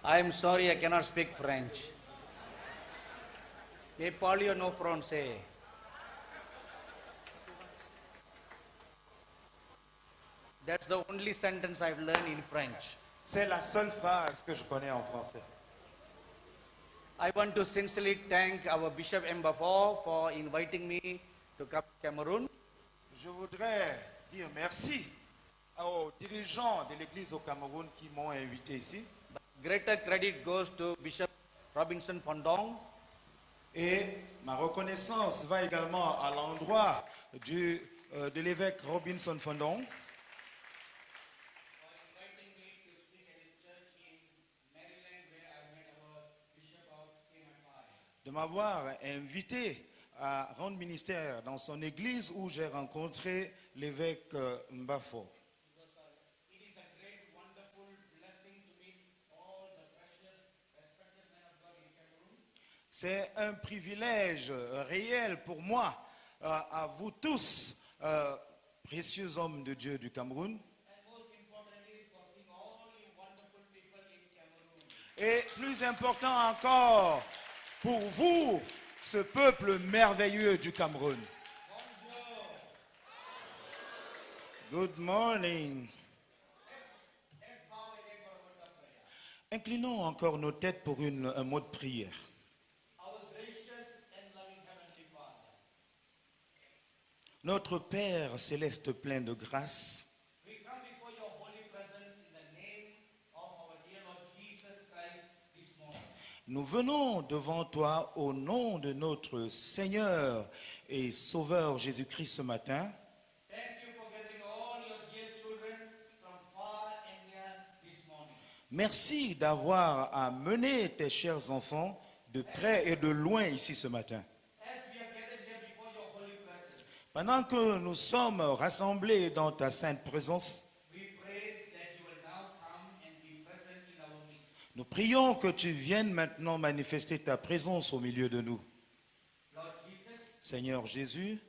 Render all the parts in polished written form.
I am sorry I cannot speak French. Mais parlions no français. That's the only sentence I've learned in French. C'est la seule phrase que je connais en français. I want to sincerely thank our Bishop Mbafor for inviting me to come to Cameroon. Je voudrais dire merci aux dirigeants de l'Église au Cameroun qui m'ont invité ici. Greater credit goes to Bishop Robinson Fondong. Et ma reconnaissance va également à l'endroit de l'évêque Robinson Fondong de m'avoir invité à rendre ministère dans son église où j'ai rencontré l'évêque Mbafo. C'est un privilège réel pour moi, à vous tous, précieux hommes de Dieu du Cameroun. Et plus important encore, pour vous, ce peuple merveilleux du Cameroun. Good morning. Inclinons encore nos têtes pour un mot de prière. Notre Père céleste plein de grâce, nous venons devant toi au nom de notre Seigneur et Sauveur Jésus-Christ ce matin. Merci d'avoir amené tes chers enfants de près et de loin ici ce matin. Pendant que nous sommes rassemblés dans ta sainte présence, nous prions que tu viennes maintenant manifester ta présence au milieu de nous. Seigneur Jésus,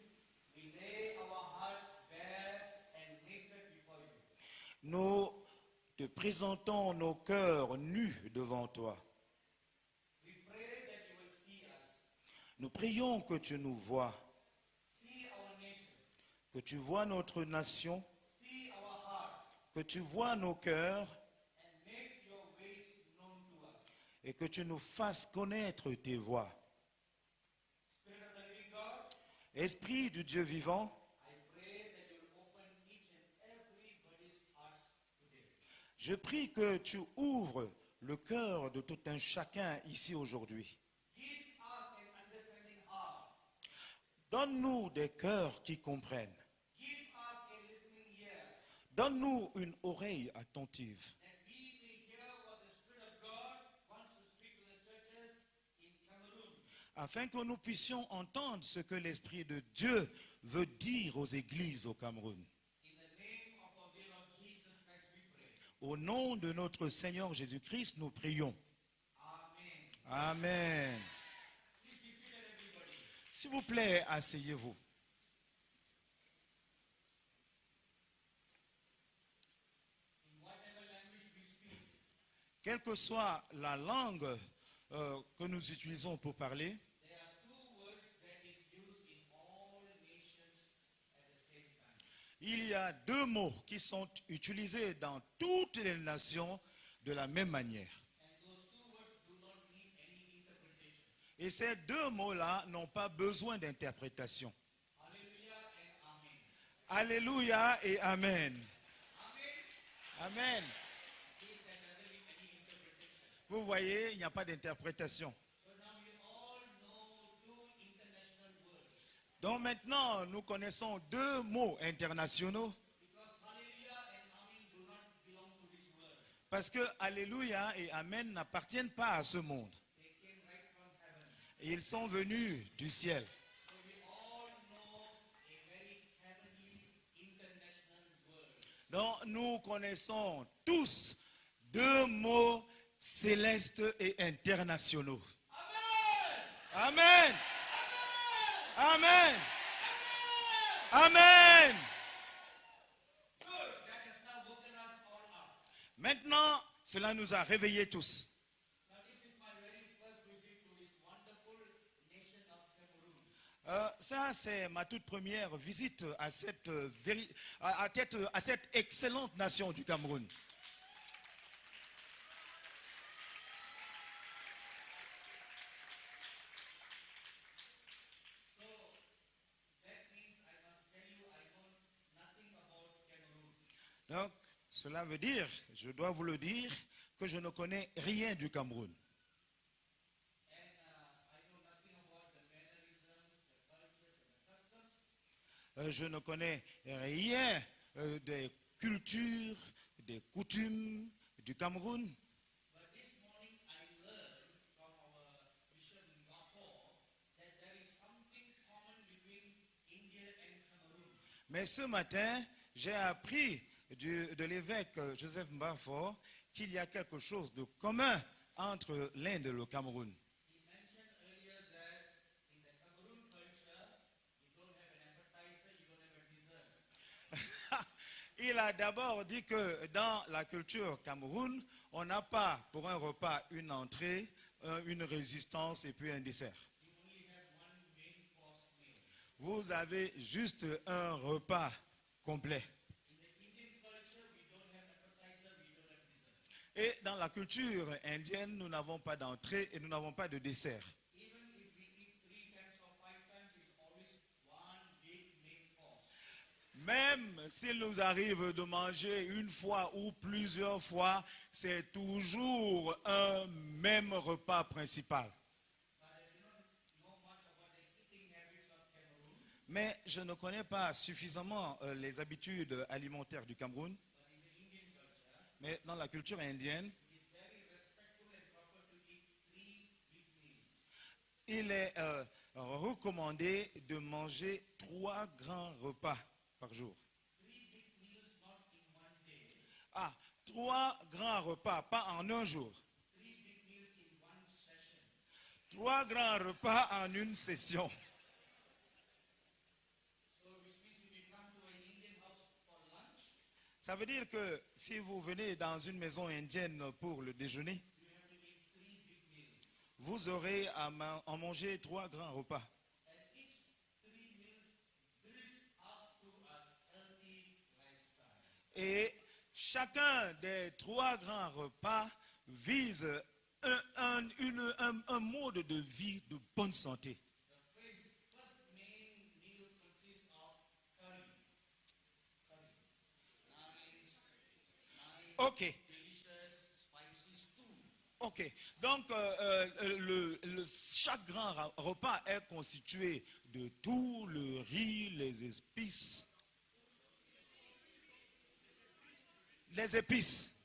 nous te présentons nos cœurs nus devant toi. Nous prions que tu nous vois, que tu vois notre nation, que tu vois nos cœurs et que tu nous fasses connaître tes voies. Esprit du Dieu vivant, je prie que tu ouvres le cœur de tout un chacun ici aujourd'hui. Donne-nous des cœurs qui comprennent. Donne-nous une oreille attentive. Afin que nous puissions entendre ce que l'Esprit de Dieu veut dire aux églises au Cameroun. Au nom de notre Seigneur Jésus-Christ, nous prions. Amen. S'il vous plaît, asseyez-vous. Quelle que soit la langue que nous utilisons pour parler, il y a deux mots qui sont utilisés dans toutes les nations de la même manière. Et ces deux mots-là n'ont pas besoin d'interprétation. Alléluia et Amen. Amen. Vous voyez, il n'y a pas d'interprétation. Donc maintenant, nous connaissons deux mots internationaux. Parce que Alléluia et Amen n'appartiennent pas à ce monde. Ils sont venus du ciel. Donc nous connaissons tous deux mots célestes et internationaux. Amen. Amen. Amen. Maintenant, cela nous a réveillés tous. Ça, c'est ma toute première visite à cette, à cette excellente nation du Cameroun. Donc, cela veut dire, je dois vous le dire, que je ne connais rien du Cameroun. Je ne connais rien des cultures, des coutumes du Cameroun. Mais ce matin, j'ai appris de l'évêque Joseph Mbafor qu'il y a quelque chose de commun entre l'Inde et le Cameroun. Il a d'abord dit que dans la culture Cameroun, on n'a pas pour un repas une entrée, une résistance et puis un dessert. Vous avez juste un repas complet. Et dans la culture indienne, nous n'avons pas d'entrée et nous n'avons pas de dessert. Même s'il nous arrive de manger une fois ou plusieurs fois, c'est toujours un même repas principal. Mais je ne connais pas suffisamment les habitudes alimentaires du Cameroun. Mais dans la culture indienne, il est recommandé de manger 3 grands repas par jour. Ah, 3 grands repas, pas en un jour. 3 grands repas en une session. Ça veut dire que si vous venez dans une maison indienne pour le déjeuner, vous aurez à en manger 3 grands repas. Et chacun des 3 grands repas vise un mode de vie de bonne santé. Ok. Ok. Donc, chaque grand repas est constitué de tout, le riz, les épices. Les épices.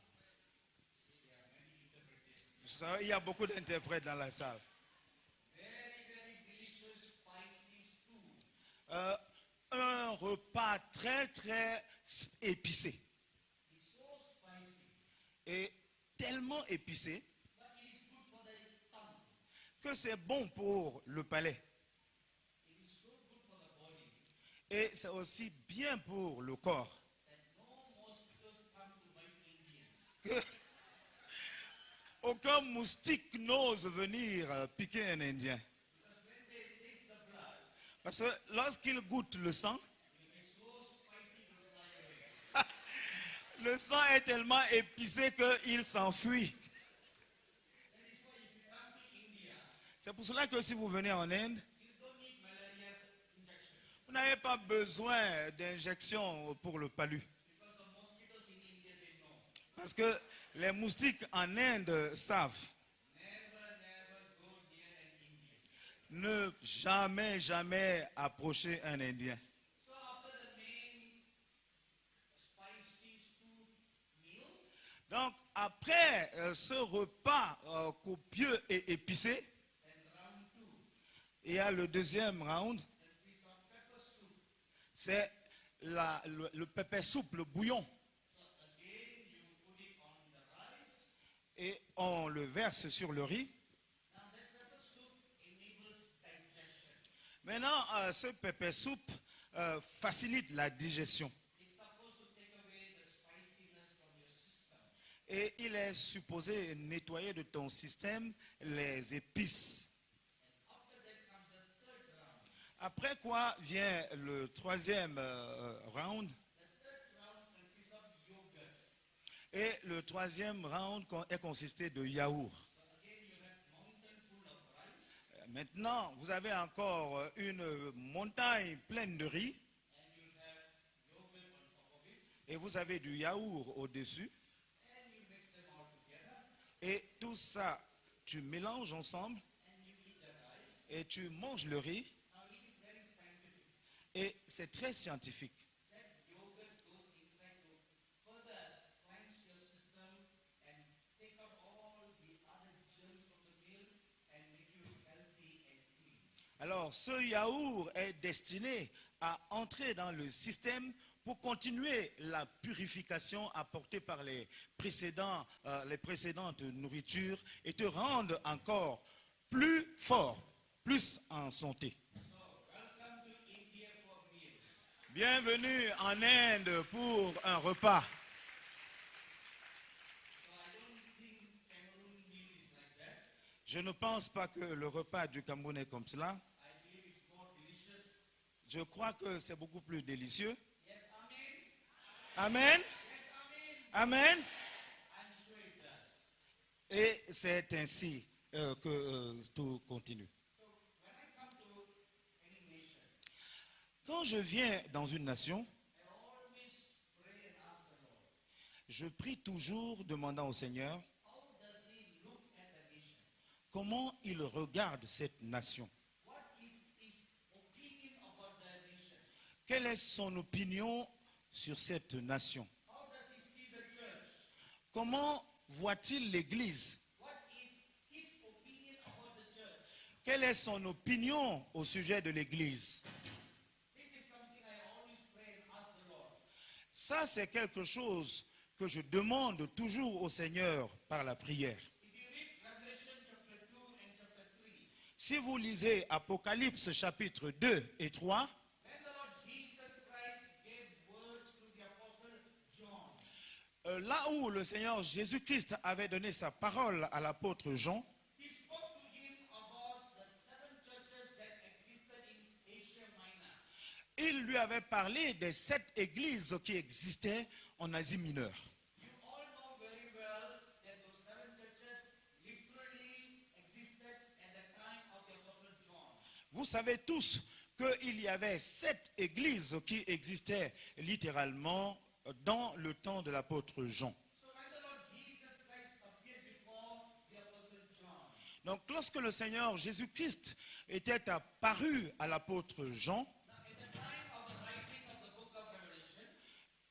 Vous savez, il y a beaucoup d'interprètes dans la salle. Un repas très, très épicé. Et tellement épicé que c'est bon pour le palais. Et c'est aussi bien pour le corps. Que aucun moustique n'ose venir piquer un Indien. Parce que lorsqu'il goûte le sang, le sang est tellement épicé qu'il s'enfuit. C'est pour cela que si vous venez en Inde, vous n'avez pas besoin d'injection pour le palu. Parce que les moustiques en Inde savent. Ne jamais, jamais approcher un Indien. Donc, après ce repas copieux et épicé, il y a le deuxième round. C'est le pepper soup, le bouillon. Et on le verse sur le riz. Maintenant, ce pepper soup facilite la digestion. Et il est supposé nettoyer de ton système les épices. Après quoi vient le troisième round. Et le troisième round est consisté de yaourt. Maintenant, vous avez encore une montagne pleine de riz. Et vous avez du yaourt au-dessus. Et tout ça, tu mélanges ensemble. Et tu manges le riz. Et c'est très scientifique. Alors, ce yaourt est destiné à entrer dans le système pour continuer la purification apportée par les précédentes nourritures et te rendre encore plus fort, plus en santé. Bienvenue en Inde pour un repas. Je ne pense pas que le repas du Cameroun est comme cela. Je crois que c'est beaucoup plus délicieux. Amen. Amen. Et c'est ainsi que tout continue. Quand je viens dans une nation, je prie toujours demandant au Seigneur comment il regarde cette nation. Quelle est son opinion sur cette nation? Comment voit-il l'Église? Quelle est son opinion au sujet de l'Église? Ça, c'est quelque chose que je demande toujours au Seigneur par la prière. Si vous lisez Apocalypse chapitre 2 et 3, là où le Seigneur Jésus-Christ avait donné sa parole à l'apôtre Jean, il lui avait parlé des 7 églises qui existaient en Asie mineure. Vous savez tous qu'il y avait 7 églises qui existaient littéralement dans le temps de l'apôtre Jean. Donc lorsque le Seigneur Jésus-Christ était apparu à l'apôtre Jean,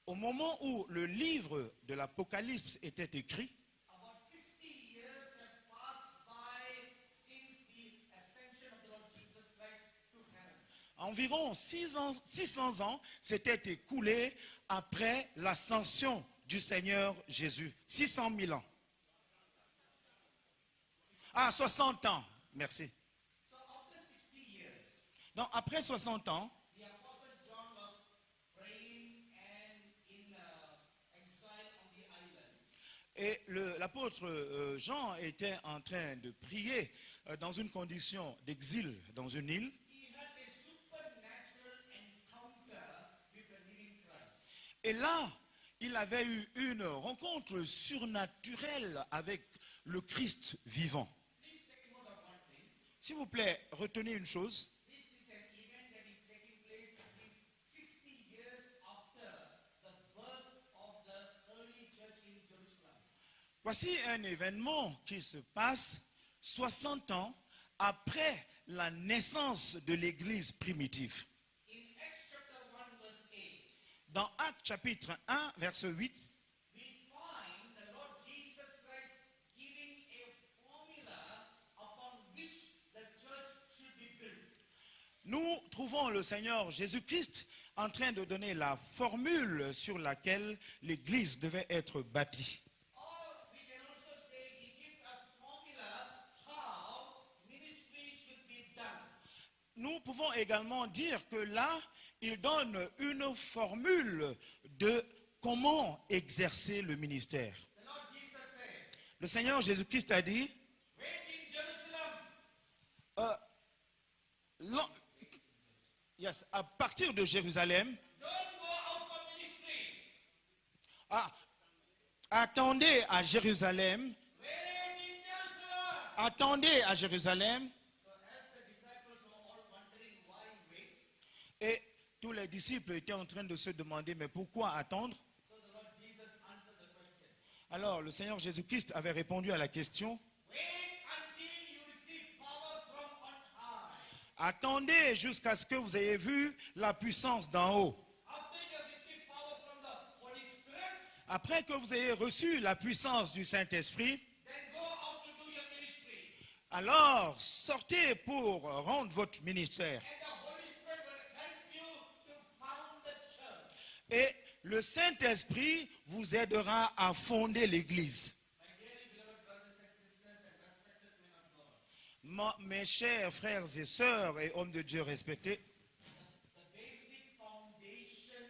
au moment où le livre de l'Apocalypse était écrit, environ 600 ans s'étaient écoulés après l'ascension du Seigneur Jésus. 600 000 ans. Ah, 60 ans. Merci. Donc, après 60 ans, et l'apôtre Jean était en train de prier dans une condition d'exil dans une île. Et là, il avait eu une rencontre surnaturelle avec le Christ vivant. S'il vous plaît, retenez une chose. Voici un événement qui se passe 60 ans après la naissance de l'Église primitive. Dans Actes chapitre 1, verset 8, nous trouvons le Seigneur Jésus-Christ en train de donner la formule sur laquelle l'Église devait être bâtie. Nous pouvons également dire que là, il donne une formule de comment exercer le ministère. Le Seigneur Jésus-Christ a dit, Yes, à partir de Jérusalem. Don't go out for ministry. Ah, attendez à Jérusalem. Wait in Jerusalem. Attendez à Jérusalem. So as the disciples were all wondering why wait, Et tous les disciples étaient en train de se demander, mais pourquoi attendre? so the Lord Jesus answered the question. Alors, le Seigneur Jésus-Christ avait répondu à la question. Wait until you receive power from on high. Attendez jusqu'à ce que vous ayez vu la puissance d'en haut. After you have received power from the Holy Spirit, Après que vous ayez reçu la puissance du Saint-Esprit, then go out to do your ministry. alors sortez pour rendre votre ministère. And the Holy Spirit will help you to found the church. Et le Saint-Esprit vous aidera à fonder l'Église. My dearly beloved brothers and sisters and respected men of God, Mes chers frères et sœurs et hommes de Dieu respectés, the basic foundation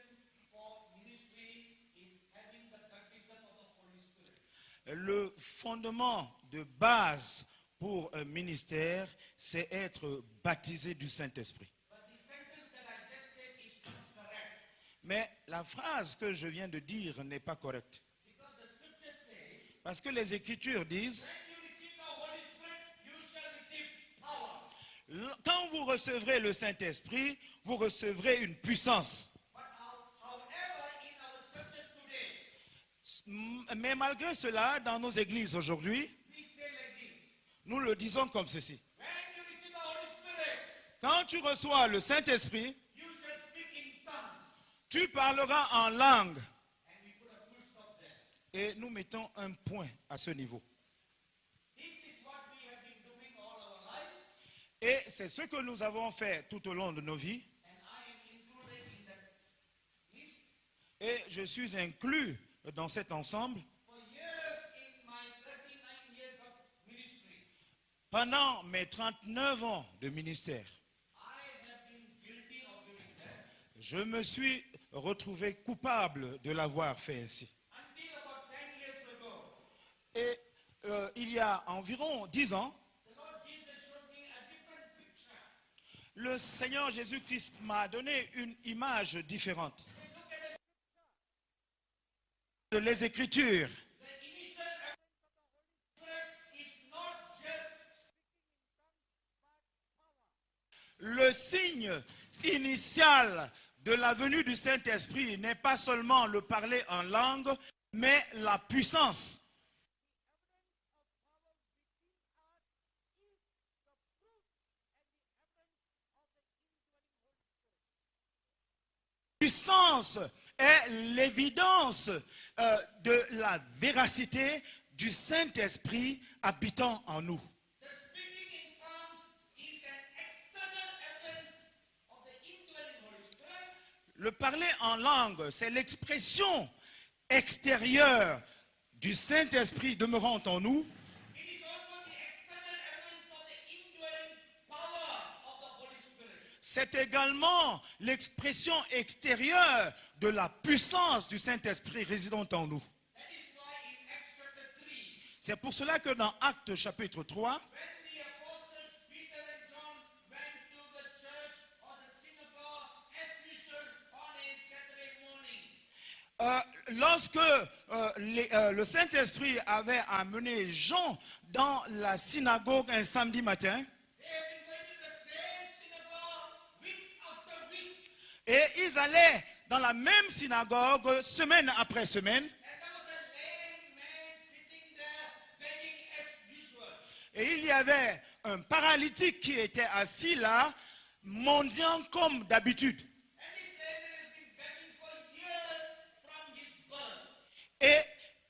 for ministry is having the baptism of the Holy Spirit. le fondement de base pour un ministère, c'est être baptisé du Saint-Esprit. But the sentence that I just said is not correct. Mais la phrase que je viens de dire n'est pas correcte. Because the scripture says, Parce que les Écritures disent, when you receive the Holy Spirit, you shall receive power. quand vous recevrez le Saint-Esprit, vous recevrez une puissance. But however, in our churches today, Mais malgré cela, dans nos églises aujourd'hui, we say like this. nous le disons comme ceci. When you receive the Holy Spirit, Quand tu reçois le Saint-Esprit, you shall speak in tongues. tu parleras en langue. And we put a full stop there. Et nous mettons un point à ce niveau. This is what we have been doing all our lives. Et c'est ce que nous avons fait tout au long de nos vies. And I am included in that list. Et je suis inclus dans cet ensemble. For years in my 39 years of ministry, Pendant mes 39 ans de ministère, I have been guilty of doing that je me suis retrouvé coupable de l'avoir fait ainsi. until about 10 years ago. Et il y a environ 10 ans, The Lord Jesus showed me a different picture. le Seigneur Jésus-Christ m'a donné une image différente. He said, look at De les Écritures, the initial evidence of the Holy Spirit is not just le signe initial de la venue du Saint-Esprit n'est pas seulement le parler en langue, mais la puissance. Puissance est l'évidence de la véracité du Saint-Esprit habitant en nous. the speaking in tongues is an external evidence of the indwelling Holy Spirit. Le parler en langue, c'est l'expression extérieure du Saint-Esprit demeurant en nous. It is also the external evidence of the indwelling power of the Holy Spirit. C'est également l'expression extérieure de la puissance du Saint-Esprit résidant en nous. That is why in Acts chapter 3, C'est pour cela que dans Actes chapitre 3, when the apostles Peter and John went to the church or the synagogue as usual on a Saturday morning, lorsque le Saint-Esprit avait amené Jean dans la synagogue un samedi matin, they have been going to the same synagogue week after week. et ils allaient dans la même synagogue semaine après semaine, And there was a lame man sitting there begging as usual. et il y avait un paralytique qui était assis là, mendiant comme d'habitude. And this lame man has been begging for years from his birth. Et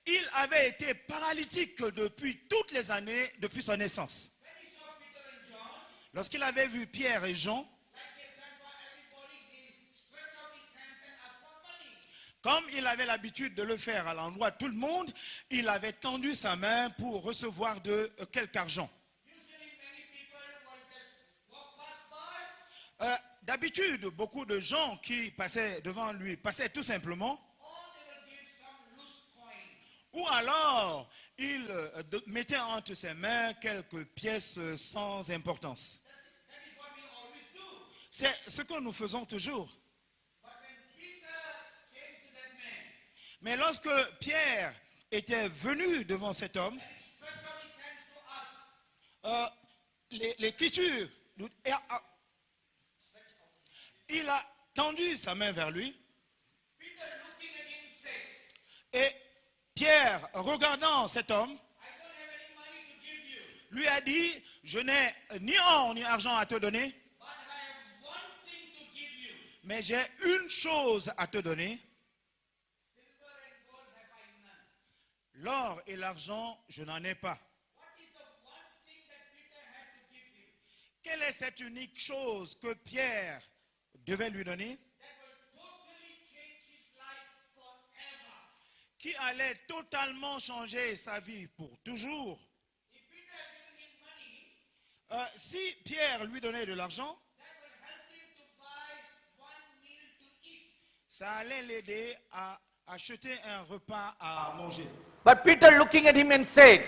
il avait été paralytique depuis toutes les années, depuis sa naissance. When he saw Peter and John, Lorsqu'il avait vu Pierre et Jean, like he has done for everybody, he stretched out his hands and asked for money. comme il avait l'habitude de le faire à l'endroit de tout le monde, il avait tendu sa main pour recevoir de quelque argent. Usually many people will just walk past by, D'habitude, beaucoup de gens qui passaient devant lui passaient tout simplement, or they will give some loose coin. ou alors il mettait entre ses mains quelques pièces sans importance. That is what we always do. C'est ce que nous faisons toujours. But when Peter came to that man, Mais lorsque Pierre était venu devant cet homme, and he stretched out his hands to us, l'Écriture, il a tendu sa main vers lui, Peter looking at him said, et Pierre, regardant cet homme, I don't have any money to give you, lui a dit, je n'ai ni or ni argent à te donner, but I have one thing to give you. mais j'ai une chose à te donner. Silver and gold have I none. L'or et l'argent, je n'en ai pas. What is the one thing that Peter had to give him Quelle est cette unique chose que Pierre devait lui donner, that will totally change his life forever? qui allait totalement changer sa vie pour toujours? If Peter had given him money, Si Pierre lui donnait de l'argent, that will help him to buy one meal to eat. ça allait l'aider à acheter un repas à manger. But Peter looking at him and said,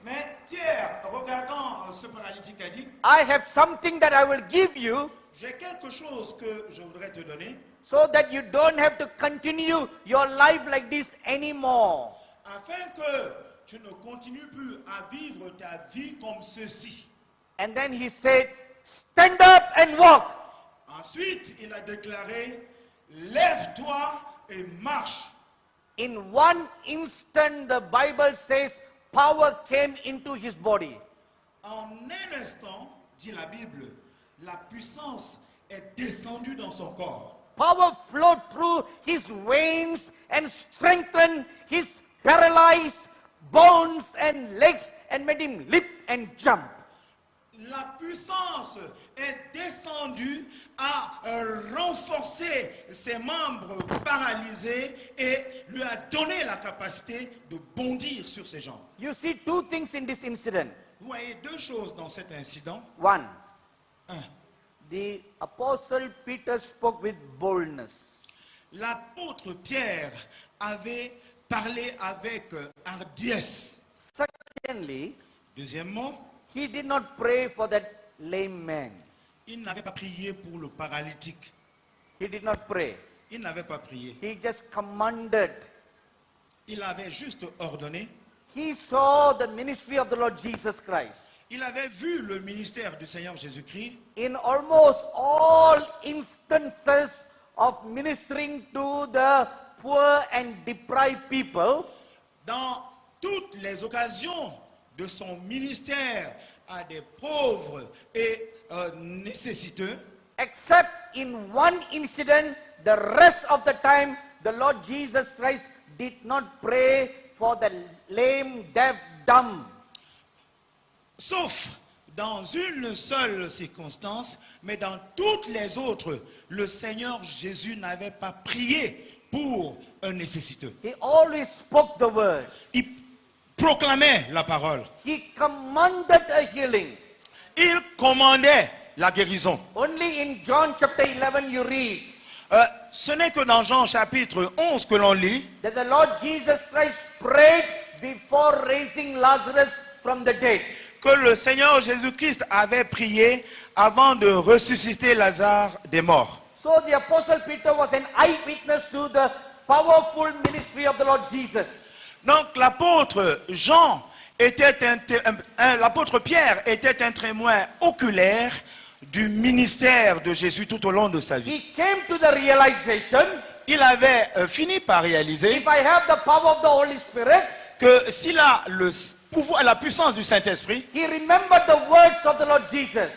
Mais Pierre, regardant ce paralytique, a dit, I have something that I will give you j'ai quelque chose que je voudrais te donner, so that you don't have to continue your life like this anymore. afin que tu ne continues plus à vivre ta vie comme ceci. And then he said, stand up and walk. Ensuite, il a déclaré, lève-toi et marche. In one instant, the Bible says, power came into his body. En un instant, dit la Bible, la puissance est descendue dans son corps. Power flowed through his veins and strengthened his paralyzed bones and legs and made him leap and jump. La puissance est descendue à renforcer ses membres paralysés et lui a donné la capacité de bondir sur ses jambes. You see two things in this incident. Vous voyez deux choses dans cet incident. One, Un, the apostle Peter spoke with boldness. l'apôtre Pierre avait parlé avec hardiesse. Secondly, Deuxièmement, he did not pray for that lame man. il n'avait pas prié pour le paralytique. He did not pray. Il n'avait pas prié. He just commanded. Il avait juste ordonné. He saw the ministry of the Lord Jesus Christ. Il avait vu le ministère du Seigneur Jésus-Christ In almost all instances of ministering to the poor and deprived people, dans toutes les occasions de son ministère à des pauvres et nécessiteux, except in one incident, the rest of the time, the Lord Jesus Christ did not pray for the lame, deaf, dumb. sauf dans une seule circonstance, mais dans toutes les autres, le Seigneur Jésus n'avait pas prié pour un nécessiteux. He always spoke the word. Il proclamait la parole. He commanded a healing. Il commandait la guérison. Only in John chapter 11 you read Ce n'est que dans Jean chapitre 11 que l'on lit that the Lord Jesus Christ prayed before raising Lazarus from the dead. que le Seigneur Jésus-Christ avait prié avant de ressusciter Lazare des morts. So the apostle Peter was an eyewitness to the powerful ministry of the Lord Jesus. Donc l'apôtre Jean était l'apôtre Pierre était un témoin oculaire du ministère de Jésus tout au long de sa vie. He came to the realization, Il avait fini par réaliser if I have the power of the Holy Spirit, que s'il a le pouvoir, la puissance du Saint-Esprit, he remembered the words of the Lord Jesus.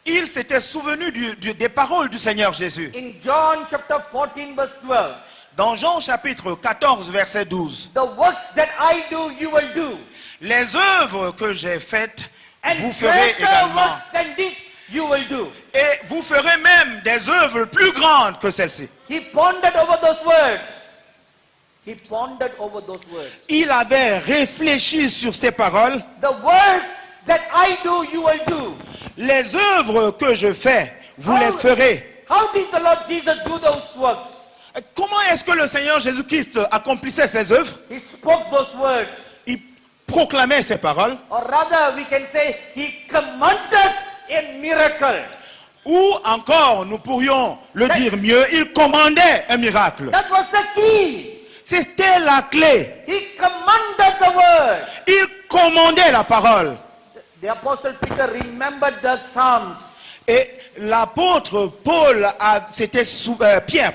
il s'était souvenu des paroles du Seigneur Jésus. In John chapter 14 verse 12, Dans Jean chapitre 14 verset 12, the works that I do, you will do. les œuvres que j'ai faites, And vous ferez greater également. works than this you will do. Et vous ferez même des œuvres plus grandes que celles-ci. He pondered over those words. He pondered over those words. Il avait réfléchi sur ces paroles. The works that I do, you will do. Les œuvres que je fais, vous les ferez. How did the Lord Jesus do those works? Comment est-ce que le Seigneur Jésus-Christ accomplissait ces œuvres? He spoke those words. Il proclamait ces paroles. Or rather, we can say, he commanded a miracle. Ou encore, nous pourrions le dire mieux, il commandait un miracle. That was the key. C'était la clé. He commanded the word. Il commandait la parole. The apostle Peter remembered the Psalms. Et l'apôtre Pierre,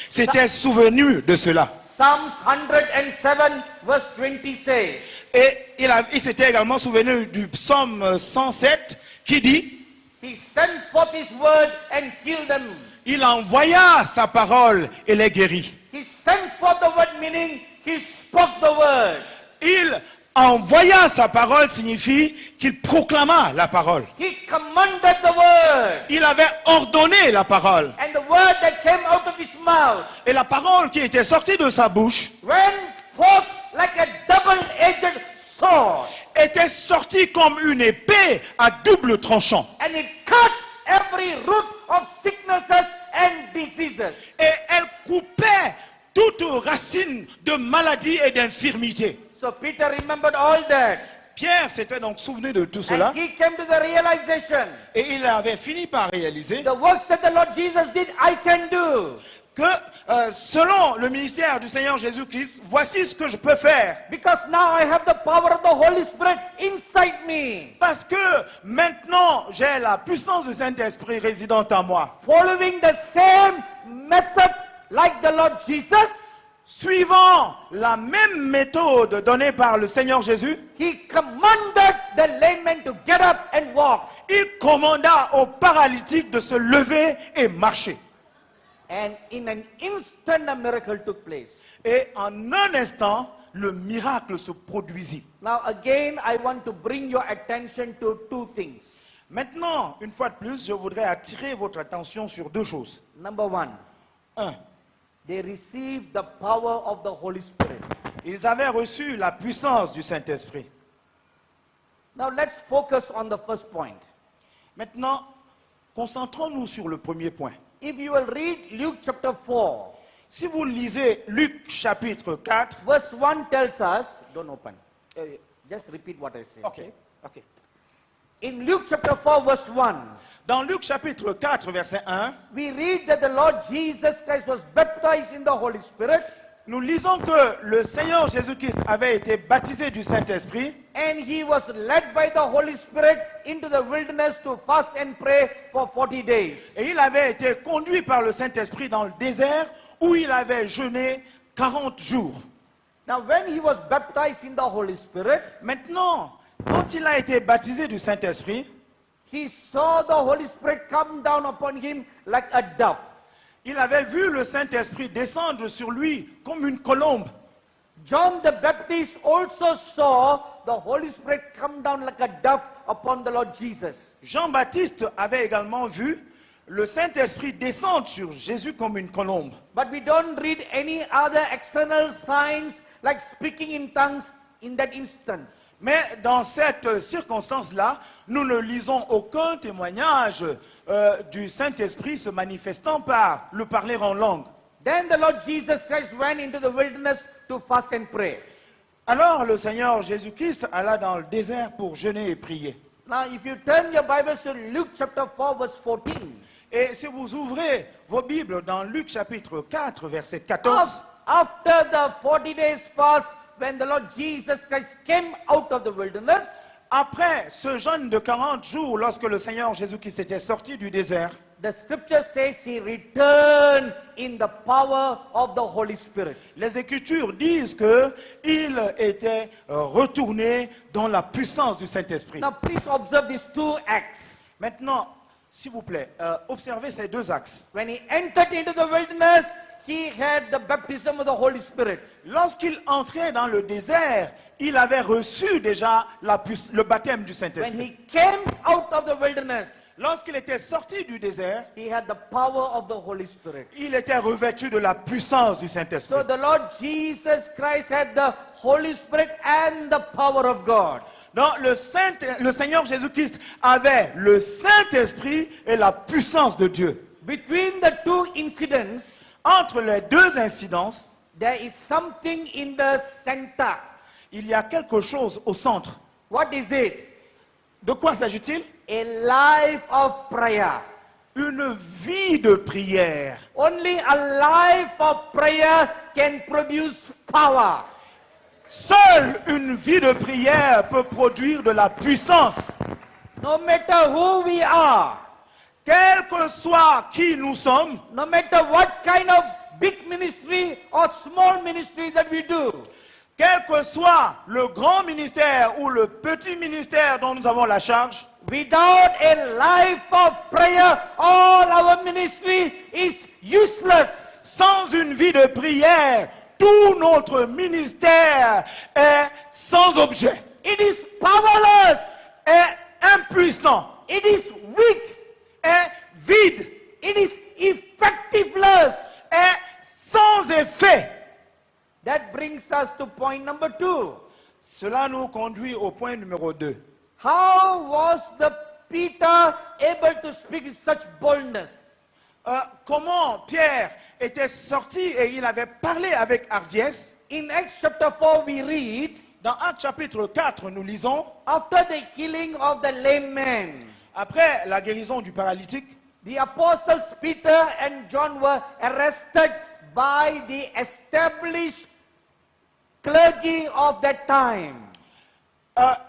s'était souvenu de cela. Psalms 107 verse 20 says, Et il s'était également souvenu du psaume 107 qui dit, He sent forth His word and healed them. il envoya sa parole et les guérit. He sent forth the word, meaning He spoke the word. Il envoya sa parole signifie qu'il proclama la parole. He commanded the word. Il avait ordonné la parole. And the word that came out of His mouth Et la parole qui était sortie de sa bouche went forth like a double-edged sword. était sortie comme une épée à double tranchant. And it cut every root of sicknesses and diseases. Et elle coupait toute racine de maladie et d'infirmité. So Peter remembered all that. Pierre s'était donc souvenu de tout cela And he came to the realization, et il avait fini par réaliser the works that the Lord Jesus did, I can do. que selon le ministère du Seigneur Jésus-Christ, voici ce que je peux faire. Because now I have the power of the Holy Spirit inside me. Parce que maintenant, j'ai la puissance du Saint-Esprit résidente en moi. Following the same method like the Lord Jesus, Suivant la même méthode donnée par le Seigneur Jésus, He commanded the lame man to get up and walk. il commanda aux paralytiques de se lever et marcher. And in an instant a miracle took place. Et en un instant, le miracle se produisit. Now again I want to bring your attention to two things. Maintenant, une fois de plus, je voudrais attirer votre attention sur deux choses. Number one, Un, they received the power of the Holy Spirit. ils avaient reçu la puissance du Saint-Esprit. Now let's focus on the first point. Maintenant, concentrons-nous sur le premier point. If you will read Luke chapter 4, Si vous lisez Luc chapitre 4, verse 1 tells us, don't open, just repeat what I say. ok. In Luke chapter 4 verse 1, Dans Luc chapitre 4, verset 1, we read that the Lord Jesus Christ was baptized in the Holy Spirit nous lisons que le Seigneur Jésus-Christ avait été baptisé du Saint-Esprit and he was led by the Holy Spirit into the wilderness to fast and pray for 40 days. et il avait été conduit par le Saint-Esprit dans le désert où il avait jeûné 40 jours. Now when he was baptized in the Holy Spirit, Maintenant, quand il a été baptisé du Saint-Esprit, he saw the Holy Spirit come down upon him like a dove. il avait vu le Saint-Esprit descendre sur lui comme une colombe. John the Baptist also saw the Holy Spirit come down like a dove upon the Lord Jesus. Jean-Baptiste avait également vu le Saint-Esprit descendre sur Jésus comme une colombe. But we don't read any other external signs like speaking in tongues in that instance. Mais dans cette circonstance-là, nous ne lisons aucun témoignage du Saint-Esprit se manifestant par le parler en langue. Then the Lord Jesus Christ went into the wilderness to fast and pray. Alors le Seigneur Jésus-Christ alla dans le désert pour jeûner et prier. Now if you turn your Bibles to Luke chapter 4 verse 14. Et si vous ouvrez vos Bibles dans Luc chapitre 4, verset 14, After the 40 days fast, when the Lord Jesus Christ came out of the wilderness, après ce jeûne de 40 jours, lorsque le Seigneur Jésus-Christ était sorti du désert, the scripture says he returned in the power of the Holy Spirit. les Écritures disent qu'il était retourné dans la puissance du Saint-Esprit. Now please observe these two acts. Maintenant, s'il vous plaît, observez ces deux axes. When he entered into the wilderness, he had the baptism of the Holy Spirit. Lorsqu'il entrait dans le désert, il avait reçu déjà le baptême du When Saint-Esprit. he came out of the wilderness, Lorsqu'il était sorti du désert, he had the power of the Holy Spirit. il était revêtu de la puissance du Saint-Esprit. So the Lord Jesus Christ had the Holy Spirit and the power of God. Donc le Seigneur Jésus-Christ avait le Saint-Esprit et la puissance de Dieu. Between the two incidents, Entre les deux incidences, there is something in the center. il y a quelque chose au centre. What is it? De quoi s'agit-il? A life of prayer. une vie de prière. Only a life of prayer can produce power. Seule une vie de prière peut produire de la puissance. No matter who we are, Quel que soit qui nous sommes, no matter what kind of big ministry or small ministry that we do, quel que soit le grand ministère ou le petit ministère dont nous avons la charge, without a life of prayer, all our ministry is useless. sans une vie de prière, tout notre ministère est sans objet, It is powerless. est impuissant, It is weak. est vide, It is effectiveless. est sans effet. That brings us to point number 2. Cela nous conduit au point numéro 2. How was the Peter able to speak with such boldness? Comment Pierre était sorti et il avait parlé avec hardiesse. In Acts chapter 4 we read, Dans Actes chapitre 4, nous lisons, after the healing of the lame man, après la guérison du paralytique, the apostles Peter and John were arrested by the established clergy of that time.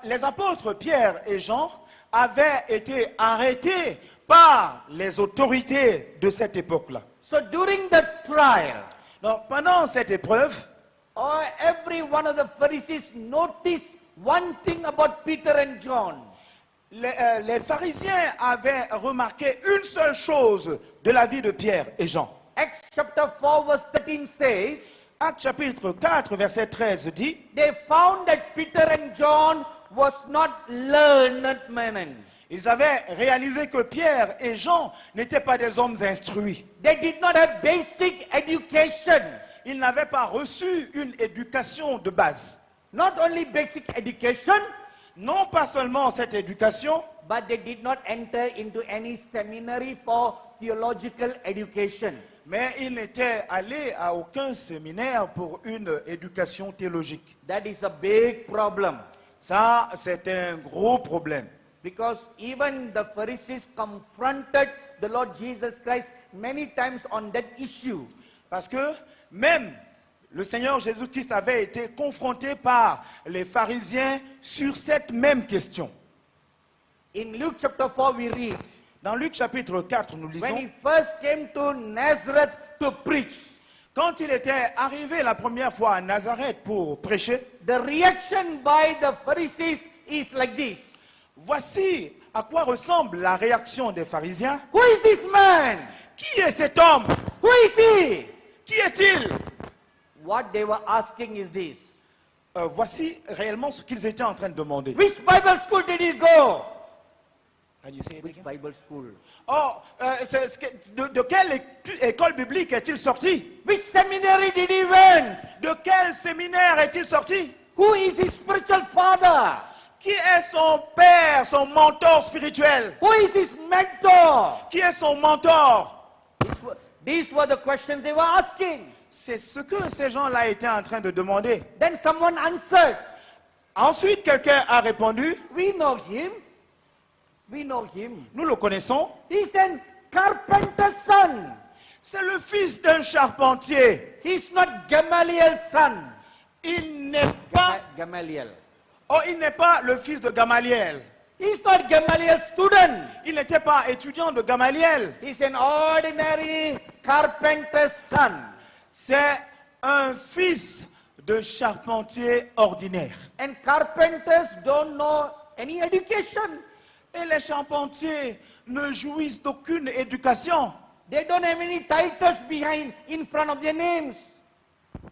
les apôtres Pierre et Jean avaient été arrêtés par les autorités de cette époque-là. So during the trial, Donc, pendant cette épreuve, every one of the Pharisees noticed one thing about Peter and John. les pharisiens avaient remarqué une seule chose de la vie de Pierre et Jean. Acts chapter 4 verse 13 says, Actes chapitre 4, verset 13 dit, they found that Peter and John was not learned men. ils avaient réalisé que Pierre et Jean n'étaient pas des hommes instruits. They did not have basic education. Ils n'avaient pas reçu une éducation de base. Not only basic education, Non pas seulement cette éducation, but they did not enter into any seminary for theological education. mais ils n'étaient allés à aucun séminaire pour une éducation théologique. That is a big problem. Ça, c'est un gros problème. Because even the Pharisees confronted the Lord Jesus Christ many times on that issue. Parce que même le Seigneur Jésus-Christ avait été confronté par les pharisiens sur cette même question. In Luke chapter 4 we read, Dans Luc chapitre 4, nous when lisons, he first came to Nazareth to preach, quand il était arrivé la première fois à Nazareth pour prêcher, the reaction by the Pharisees is like this. voici à quoi ressemble la réaction des pharisiens. Who is this man? Qui est cet homme? Who is he? Qui est-il? What they were asking is this. Voici réellement ce qu'ils étaient en train de demander. Which Bible school did he go? Can you say it Which again? Bible school? Oh, de quelle école biblique est-il sorti? Which seminary did he went? De quel séminaire est-il sorti? Who is his spiritual father? Qui est son père, son mentor spirituel? Who is his mentor? Qui est son mentor? These were the questions they were asking. C'est ce que ces gens-là étaient en train de demander. Then someone answered, Ensuite, quelqu'un a répondu, we know him. We know him. nous le connaissons, He's a carpenter's son. c'est le fils d'un charpentier. He's not Gamaliel's son. Il n'est pas, Gamaliel. il n'est pas le fils de Gamaliel. He's not Gamaliel's student. Il n'était pas étudiant de Gamaliel. He's an ordinary carpenter's son. C'est un fils de charpentier ordinaire. And carpenters don't know any education. Et les charpentiers ne jouissent d'aucune éducation. They don't have any titles in front of their names.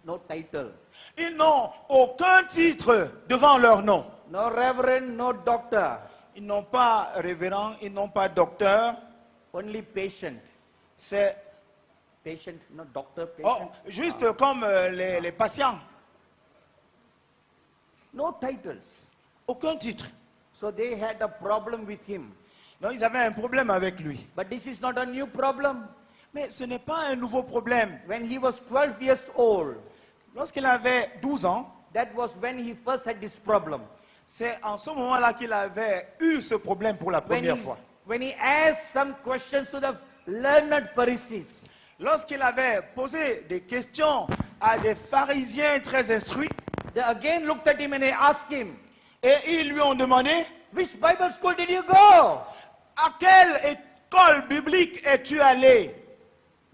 No title. Ils n'ont aucun titre devant leur nom. No reverend, no doctor. Ils n'ont pas révérend, ils n'ont pas docteur. Only patient. C'est Patient, no doctor, patient. juste comme les patients. No titles. Aucun titre. So they had a problem with him. Donc ils avaient un problème avec lui. But this is not a new problem. Mais ce n'est pas un nouveau problème. When he was 12 years old, Lorsqu'il avait 12 ans, that was when he first had this problem. c'est en ce moment-là qu'il avait eu ce problème pour la When première he, fois. when he asked some questions to the learned Pharisees, lorsqu'il avait posé des questions à des pharisiens très instruits, they again looked at him and they asked him, et ils lui ont demandé, which Bible school did you go? à quelle école biblique es-tu allé?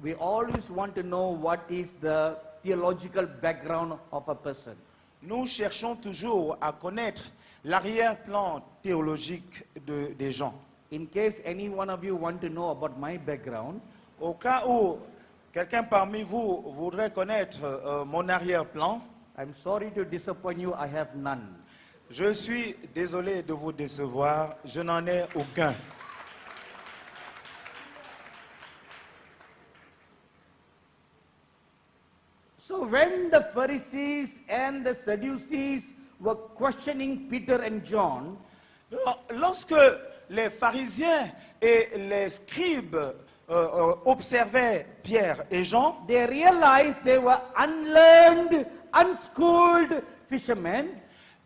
We always want to know what is the theological background of a person. Nous cherchons toujours à connaître l'arrière-plan théologique des gens. In case any one of you want to know about my background, Au cas où quelqu'un parmi vous voudrait connaître mon arrière-plan, I'm sorry to disappoint you, I have none. je suis désolé de vous décevoir, je n'en ai aucun. So when the Pharisees and the Sadducees were questioning Peter and John, Lorsque les pharisiens et les scribes observaient Pierre et Jean, they realized they were unlearned, unschooled fishermen.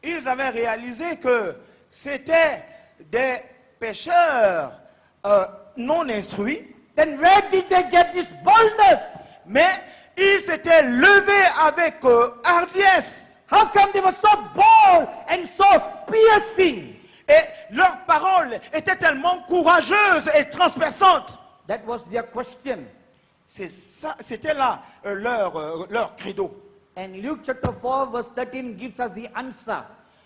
ils avaient réalisé que c'était des pêcheurs non instruits, Then where did they get this boldness? mais ils s'étaient levés avec hardiesse. How come they were so bold and so piercing? Et leurs paroles étaient tellement courageuses et transperçantes. That was their question. C'était là leur credo. And Luke chapter 4 verse 13 gives us the answer.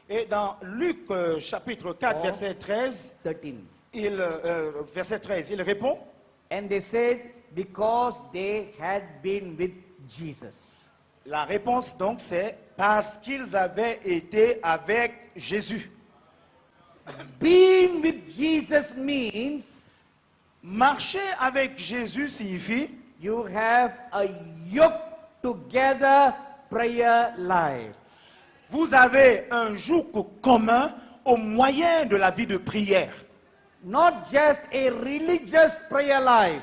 Et dans Luc chapitre 4, Oh. verset 13, 13. verset 13, il répond, And they said, because they had been with Jesus. la réponse donc c'est parce qu'ils avaient été avec Jésus. Being with Jesus means Marcher avec Jésus signifie you have a yoke together prayer life. vous avez un joug commun au moyen de la vie de prière. Not just a religious prayer life,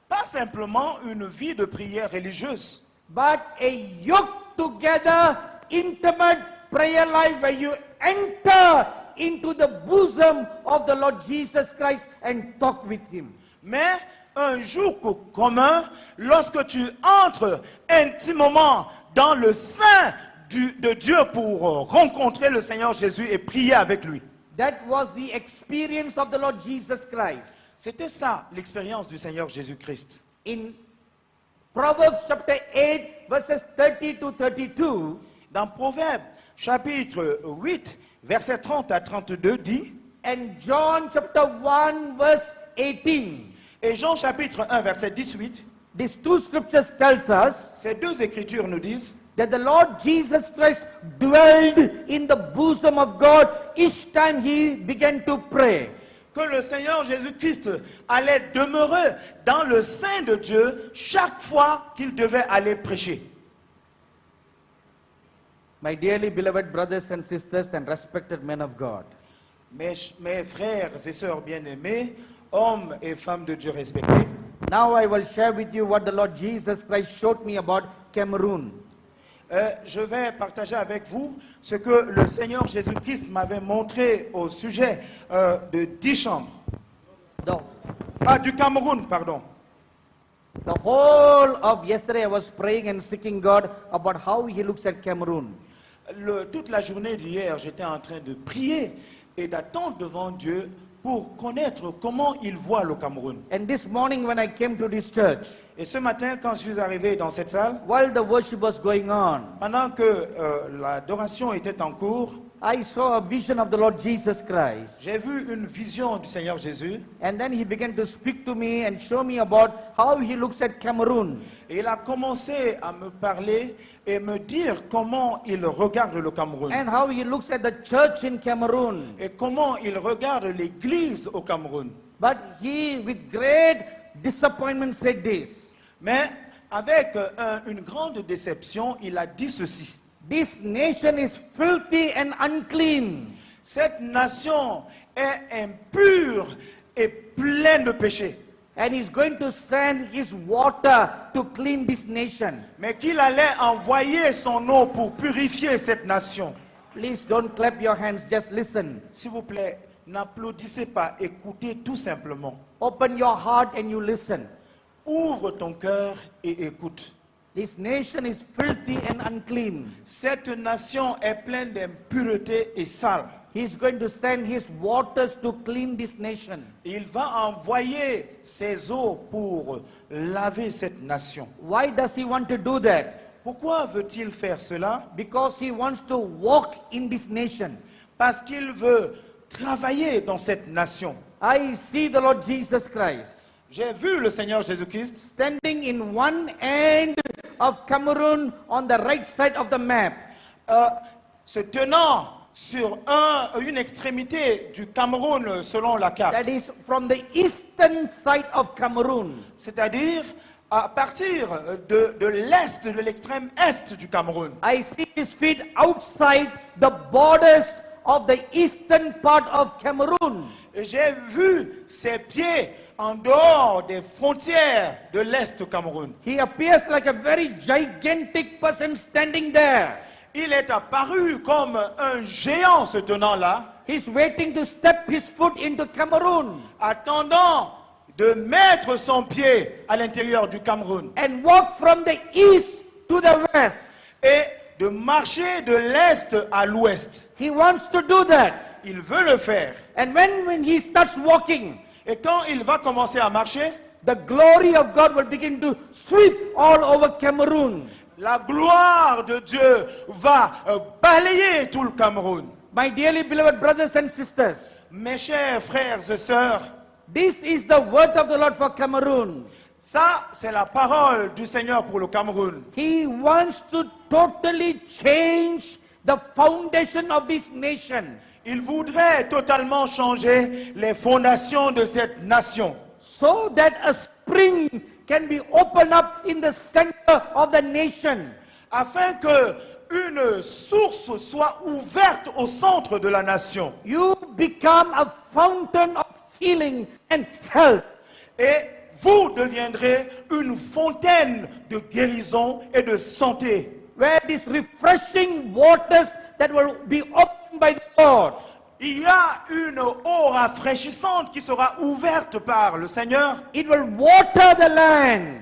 Pas simplement une vie de prière religieuse, but a yoke together intimate prayer life where you enter into the bosom of the Lord Jesus Christ and talk with him. mais un joug commun lorsque tu entres intimement dans le sein de Dieu pour rencontrer le Seigneur Jésus et prier avec lui. That was the experience of the Lord Jesus Christ. C'était ça l'expérience du Seigneur Jésus-Christ. In Proverbs chapter 8 verses 30 to 32, Dans Proverbe chapitre 8, verset 30 à 32 dit, and John chapter 1 verse 18, et Jean chapitre 1, verset 18, these two scriptures tells us ces deux écritures nous disent that the Lord Jesus Christ dwelled in the bosom of God each time he began to pray. que le Seigneur Jésus-Christ allait demeurer dans le sein de Dieu chaque fois qu'il devait aller prêcher. My dearly beloved brothers and sisters and respected men of God, Mes frères et sœurs bien-aimés, hommes et femmes de Dieu respectés, now I will share with you what the Lord Jesus Christ showed me about Cameroon. je vais partager avec vous ce que le Seigneur Jésus-Christ m'avait montré au sujet de 10 chambres. Du Cameroun, pardon. The whole of yesterday I was praying and seeking God about how he looks at Cameroon. Toute la journée d'hier, j'étais en train de prier et d'attendre devant Dieu pour connaître comment il voit le Cameroun. And this morning when I came to this church, Et ce matin, quand je suis arrivé dans cette salle, while the worship was going on, pendant que l'adoration était en cours, I saw a vision of the Lord Jesus Christ. j'ai vu une vision du Seigneur Jésus. And then he began to speak to me and show me about how he looks at Cameroon. Et il a commencé à me parler et me dire comment il regarde le Cameroun. And how he looks at the church in Cameroon. Et comment il regarde l'église au Cameroun. But he, with great disappointment, said this. Mais avec une grande déception, il a dit ceci. This nation is filthy and unclean. Cette nation est impure et pleine de péchés. And he's going to send his water to clean this nation. Mais qu'il allait envoyer son eau pour purifier cette nation. Please don't clap your hands, just listen. S'il vous plaît, n'applaudissez pas, écoutez tout simplement. Open your heart and you listen. Ouvre ton cœur et écoute. This nation is filthy and unclean. Cette nation est pleine d'impureté et sale. He's going to send his waters to clean this nation. Il va envoyer ses eaux pour laver cette nation. Why does he want to do that? Pourquoi veut-il faire cela? Because he wants to walk in this nation. Parce qu'il veut travailler dans cette nation. I see the Lord Jesus Christ J'ai vu le Seigneur Jésus-Christ standing in one end of Cameroon on the right side of the map. se tenant sur une extrémité du Cameroun selon la carte. That is from the eastern side of Cameroon. C'est-à-dire à partir de l'est, de l'extrême est du Cameroun. I see his feet outside the borders of the eastern part of Cameroon. J'ai vu ses pieds en dehors des frontières de l'est du Cameroun. He appears like a very gigantic person standing there. Il est apparu comme un géant se tenant là, He's waiting to step his foot into Cameroon attendant de mettre son pied à l'intérieur du Cameroun and walk from the east to the west. et de marcher de l'est à l'ouest. He wants to do that. Il veut le faire. And when he starts walking, Et quand il va commencer à marcher, the glory of God will begin to sweep all over Cameroon. la gloire de Dieu va balayer tout le Cameroun. My dearly beloved brothers and sisters, Mes chers frères et sœurs, this is the word of the Lord for Cameroon. ça c'est la parole du Seigneur pour le Cameroun. He wants to totally change the foundation of this nation, Il voudrait totalement changer les fondations de cette nation, so that a spring can be opened up in the center of the nation. afin que une source soit ouverte au centre de la nation. You become a fountain of healing and health. Et vous deviendrez une fontaine de guérison et de santé. Where these refreshing waters that will be opened by the Lord. Il y a une eau rafraîchissante qui sera ouverte par le Seigneur It will water the land,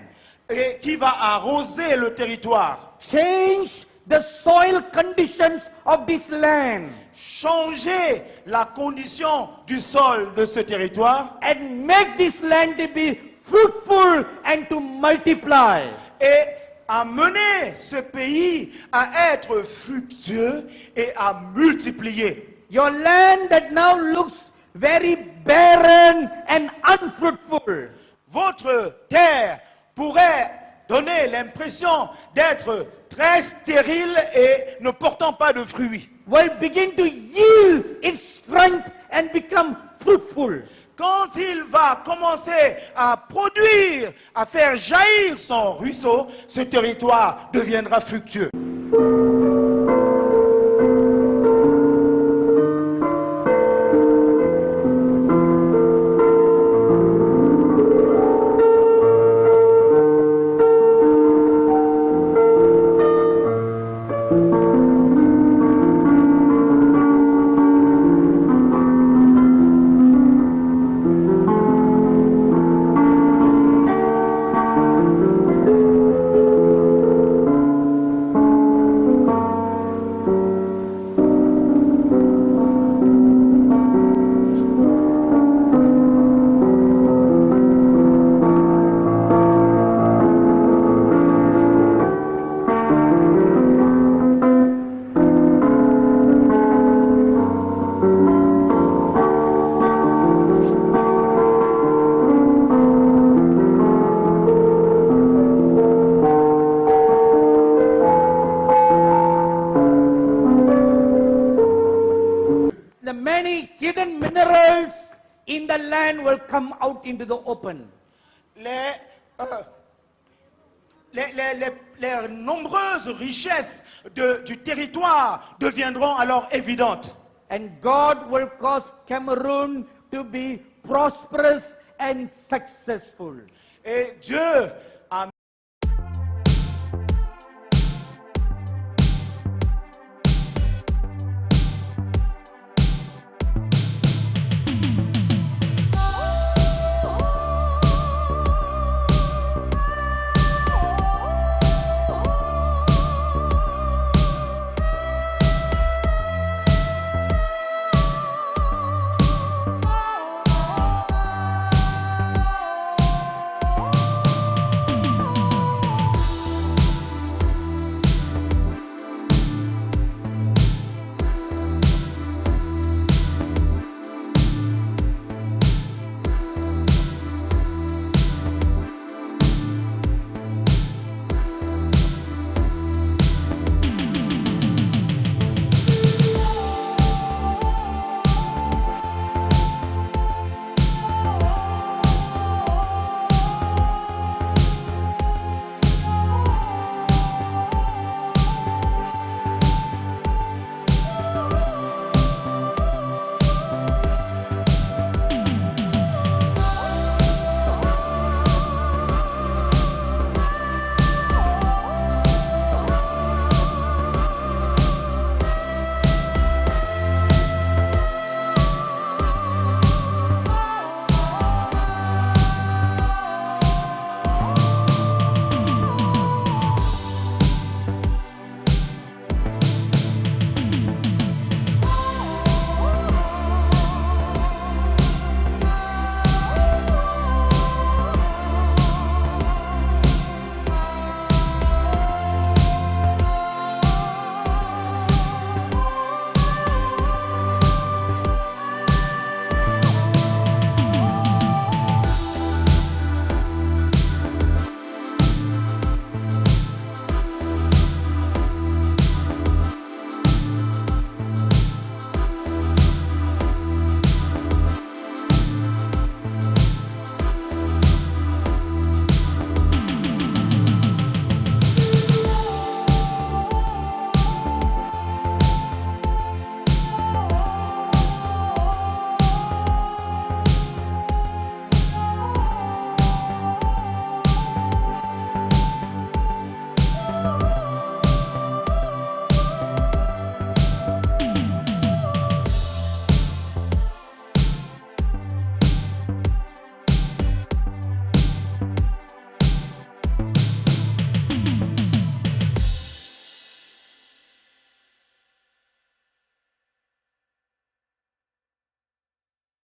et qui va arroser le territoire, change the soil conditions of this land, changer la condition du sol de ce territoire and make this land to be fruitful and to multiply. et amener ce pays à être fructueux et à multiplier. Your land that now looks very barren and unfruitful, Votre terre pourrait donner l'impression d'être très stérile et ne portant pas de fruits. will begin to yield its strength and become fruitful. Quand il va commencer à produire, à faire jaillir son ruisseau, ce territoire deviendra fructueux. The many hidden minerals in the land will come out into the open. Les nombreuses richesses du territoire deviendront alors évidentes. And God will cause Cameroon to be prosperous and successful. Et Dieu